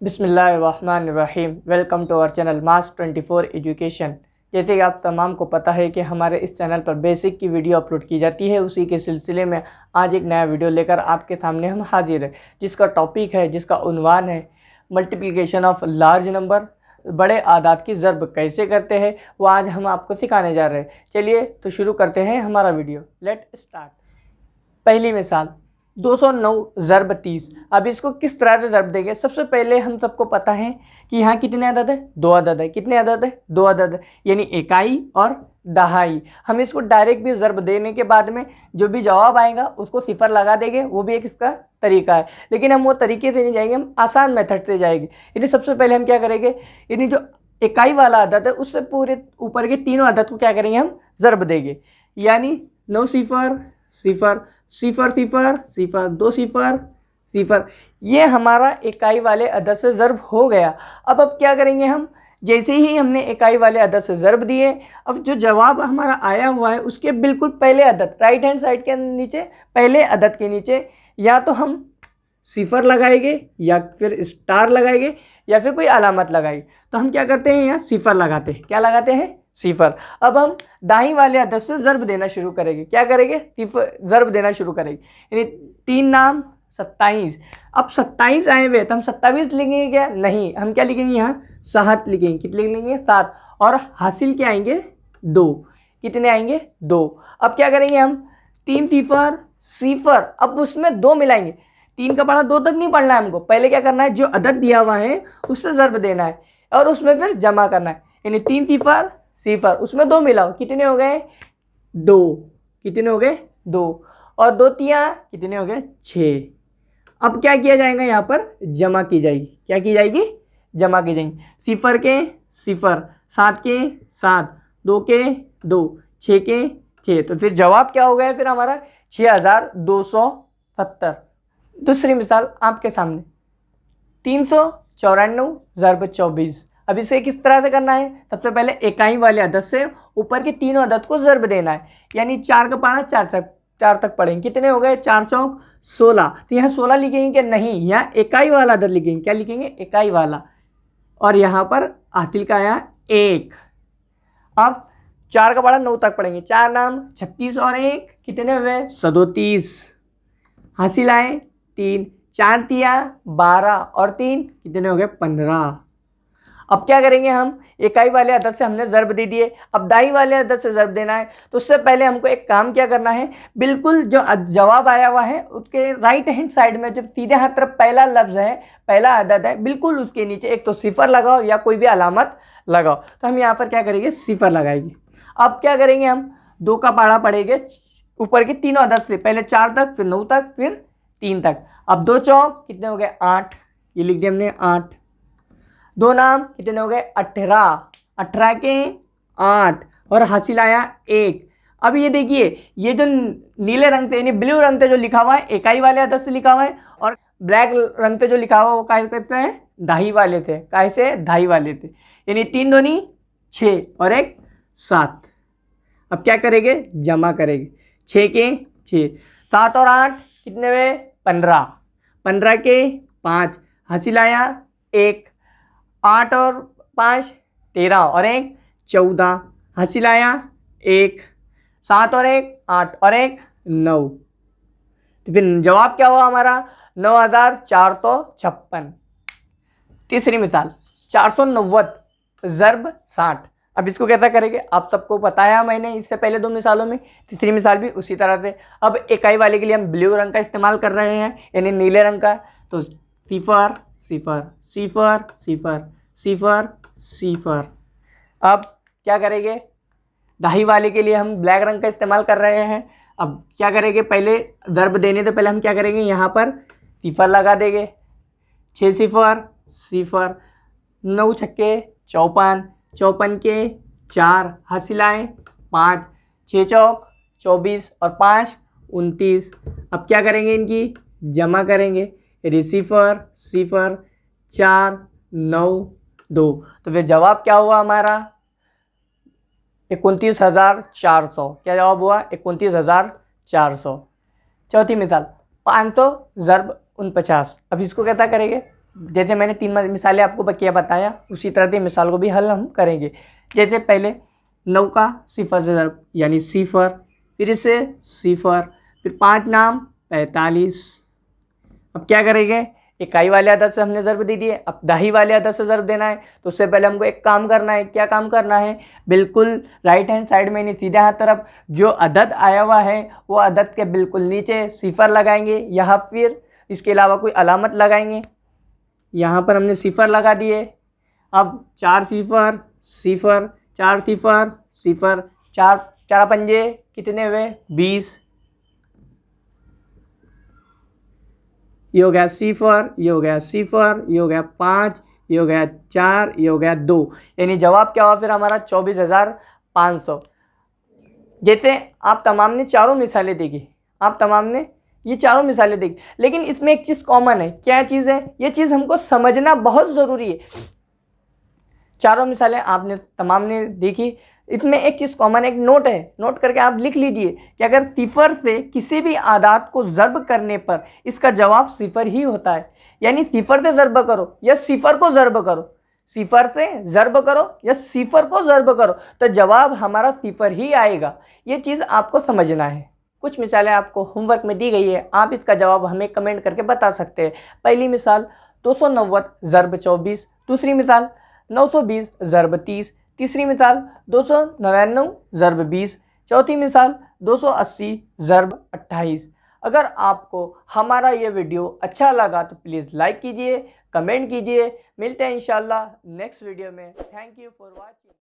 बिस्मिल्लाहिर्रहमानिर्रहीम। Welcome to our channel mass 24 education. जैसे कि आप तमाम को पता है कि हमारे इस चैनल पर बेसिक की वीडियो अपलोड की जाती है, उसी के सिलसिले में आज एक नया वीडियो लेकर आपके सामने हम हाजिर हैं, जिसका टॉपिक है, जिसका उन्वान है मल्टीप्लिकेशन ऑफ लार्ज नंबर, बड़े आदाद की ज़र्ब कैसे करते हैं, वो आज हम आपको सिखाने जा रहे हैं। चलिए तो शुरू करते हैं हमारा वीडियो। Let start. पहली मिसाल 209 ज़र्ब 30। अब इसको किस तरह से ज़र्ब देंगे? सबसे पहले हम सबको पता है कि यहाँ कितने अदद है? दो अदद है। कितने अदद है? दो अदद है, यानी इकाई और दहाई। हम इसको डायरेक्ट भी ज़र्ब देने के बाद में जो भी जवाब आएगा उसको सिफर लगा देंगे, वो भी एक इसका तरीका है। लेकिन हम वो तरीके से नहीं जाएंगे, हम आसान मेथड से जाएंगे। यानी सबसे पहले हम क्या करेंगे, यानी जो इकाई वाला अदद है उससे पूरे ऊपर के तीनों अदद को क्या करेंगे, हम ज़र्ब देंगे। यानी 9 सिफर सिफर सिफर सिफर सिफर, 2 सिफर सिफर, ये हमारा इकाई वाले अदद से ज़र्ब हो गया। अब क्या करेंगे हम, जैसे ही हमने इकाई वाले अदद से ज़र्ब दिए, अब जो जवाब हमारा आया हुआ है उसके बिल्कुल पहले अदद, राइट हैंड साइड के नीचे पहले अदद के नीचे या तो हम सिफर लगाएंगे या फिर स्टार लगाएंगे या फिर कोई अलामत लगाएंगे। तो हम क्या करते हैं, यहाँ सिफर लगाते हैं। क्या लगाते हैं? सिफर। अब हम दाई वाले अदद से ज़र्ब देना शुरू करेंगे। क्या करेंगे? ज़र्ब देना शुरू करेंगे। यानी 3 नाम 27। अब 27 आए हुए तो हम 27 लिखेंगे क्या? नहीं, हम क्या लिखेंगे, यहाँ 7 लिखेंगे। कितने लिखेंगे? 7। और हासिल क्या आएंगे? 2। कितने आएंगे? 2। अब क्या करेंगे हम, 3 सिफर सिफर, अब उसमें 2 मिलाएंगे। 3 का पढ़ा 2 तक नहीं पढ़ना है हमको, पहले क्या करना है, जो अदद दिया हुआ है उससे ज़र्ब देना है और उसमें फिर जमा करना है। यानी 3 सिफर सिफर, उसमें 2 मिलाओ। कितने हो गए? 2। कितने हो गए? 2। और 2 तिया कितने हो गए? 6। अब क्या किया जाएगा, यहाँ पर जमा की जाएगी। क्या की जाएगी? जमा की जाएगी। सिफर के सिफर, 7 के 7, 2 के 2, 6 के 6। तो फिर जवाब क्या हो गया फिर हमारा? 6270। दूसरी मिसाल आपके सामने 394 ज़र्ब 24। अब इसे किस तरह से करना है? सबसे पहले इकाई वाले अदद से ऊपर के तीनों अदद को ज़र्ब देना है। यानी 4 का पढ़ा 4 तक पढ़ेंगे। कितने हो गए? 4 चौक 16। तो यहाँ 16 लिखेंगे क्या? नहीं, यहाँ इकाई वाला अदद लिखेंगे। क्या लिखेंगे? इकाई वाला। और यहाँ पर हासिल का आया 1। अब 4 का पढ़ा 9 तक पढ़ेंगे। 4 नाम 36 और 1 कितने हुए? 37। हासिल आए 3। 4 तिया 12 और 3 कितने हो गए? 15। अब क्या करेंगे हम, इकाई वाले अदद से हमने ज़र्ब दे दिए, अब दाई वाले अदद से ज़र्ब देना है। तो उससे पहले हमको एक काम क्या करना है, बिल्कुल जो जवाब आया हुआ है उसके राइट हैंड साइड में जब सीधे हाथ तरफ पहला लफ्ज़ है, पहला अदद है, बिल्कुल उसके नीचे एक तो सिफर लगाओ या कोई भी अलामत लगाओ। तो हम यहाँ पर क्या करेंगे, सिफर लगाएंगे। अब क्या करेंगे, हम 2 का पढ़ा पढ़ेंगे ऊपर के तीनों अदद से, पहले 4 तक, फिर 9 तक, फिर 3 तक। अब 2 चौक कितने हो गए? 8। ये लिख दिया हमने 8। 2 नाम कितने हो गए? 18। 18 के 8 और हासिल आया 1। अब ये देखिए, ये जो नीले रंग से यानी ब्लू रंग से जो लिखा हुआ है इकाई वाले अदद से लिखा हुआ है, और ब्लैक रंग से जो लिखा हुआ है वो क्या कहते हैं? दाई वाले थे। कैसे? दाई वाले थे। यानी 3 दूनी 6 और 1 7। अब क्या करेंगे? जमा करेंगे। 6 के 6, 7 और 8 कितने हुए? 15। 15 के 5, हासिल आया 1। 8 और 5 13 और 1 14, हासिल आया 1। 7 और 1 8 और 1 9। तो फिर जवाब क्या हुआ हमारा? 9456। तीसरी मिसाल 490 ज़र्ब 60। अब इसको कैसा करेंगे, आप सबको बताया मैंने इससे पहले 2 मिसालों में। तीसरी मिसाल भी उसी तरह से। अब इकाई वाले के लिए हम ब्लू रंग का इस्तेमाल कर रहे हैं, यानी नीले रंग का। तो सिफर सिफर सिफर सिफर सिफर सिफर। अब क्या करेंगे, दाई वाले के लिए हम ब्लैक रंग का इस्तेमाल कर रहे हैं। अब क्या करेंगे, पहले ज़र्ब देने से पहले हम क्या करेंगे, यहाँ पर सिफर लगा देंगे। 6 सिफर सिफर, 9 छक्के 54, 54 के 4, हासिल आए 5। 6 चौक 24 और 5 29। अब क्या करेंगे, इनकी जमा करेंगे। सिफर सिफर 4 9 2। तो फिर जवाब क्या हुआ हमारा? 29400। क्या जवाब हुआ? 29400। चौथी मिसाल 500 ज़र्ब 49। अब इसको कैसा करेंगे, जैसे मैंने 3 मिसालें आपको किया बताया, उसी तरह से मिसाल को भी हल हम करेंगे। जैसे पहले 9 का सिफर से ज़र्ब यानी सिफर, फिर इसे सिफर, फिर 5 नाम 45। अब क्या करेंगे, इकाई वाले अदद से हमने ज़र्ब दे दिए, अब दहाई वाले अदद से ज़र्ब देना है। तो उससे पहले हमको एक काम करना है। क्या काम करना है, बिल्कुल राइट हैंड साइड में, नहीं सीधे हाथ तरफ जो अदद आया हुआ है वो अदद के बिल्कुल नीचे सिफर लगाएंगे, या फिर इसके अलावा कोई अलामत लगाएंगे। यहाँ पर हमने सिफर लगा दिए। अब 4 सिफर सिफर, 4 सिफर सिफर, 4 पंजे कितने हुए 20। ये हो गया सिफर, ये हो गया सिफर, ये हो गया 5, ये हो गया 4, ये हो गया 2, यानी जवाब क्या हुआ फिर हमारा 24,500। जैसे आप तमाम ने चारों मिसालें देखी, आप तमाम ने ये चारों मिसालें देखी, लेकिन इसमें एक चीज़ कॉमन है। क्या चीज़ है, ये चीज़ हमको समझना बहुत ज़रूरी है। चारों मिसालें आपने तमाम ने देखी, इसमें एक चीज़ कॉमन, एक नोट है, नोट करके आप लिख लीजिए कि अगर सिफर से किसी भी आदात को ज़र्ब करने पर इसका जवाब सिफर ही होता है। यानी सिफर से ज़र्ब करो या सिफर को ज़र्ब करो, सिफर से ज़र्ब करो या सिफर को ज़र्ब करो, तो जवाब हमारा सिफर ही आएगा। ये चीज़ आपको समझना है। कुछ मिसालें आपको होमवर्क में दी गई है, आप इसका जवाब हमें कमेंट करके बता सकते हैं। पहली मिसाल 290 ज़र्ब 24, दूसरी मिसाल 920 ज़र्ब 30, तीसरी मिसाल 299 ज़र्ब 20, चौथी मिसाल 280 ज़र्ब 28। अगर आपको हमारा ये वीडियो अच्छा लगा तो प्लीज़ लाइक कीजिए, कमेंट कीजिए। मिलते हैं इंशाल्लाह नेक्स्ट वीडियो में। Thank you for watching.